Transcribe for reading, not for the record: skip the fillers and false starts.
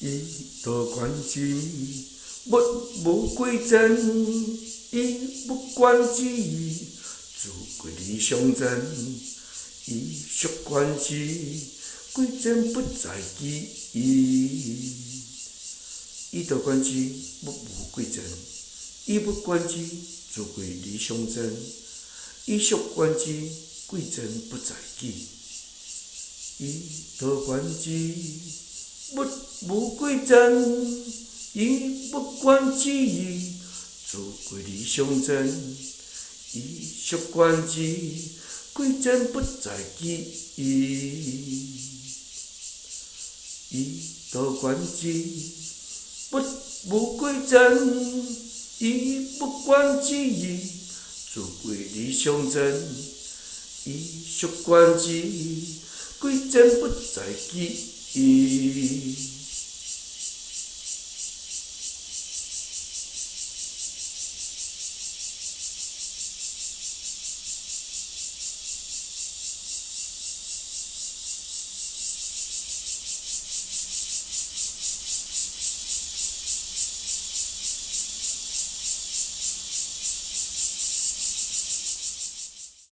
以多关之，物无归真，以不关之，自归理相真，以属关之，归真不在己意。以多关之，物无归真，以不关之，自归理相真，以属关之，归真不在己。以多关之，物无归真，以不关之，自归理相真，以属关之，归真不在己意。以多关之，物无归真，以不关之，自归理相真，以属关之，归真不在己意。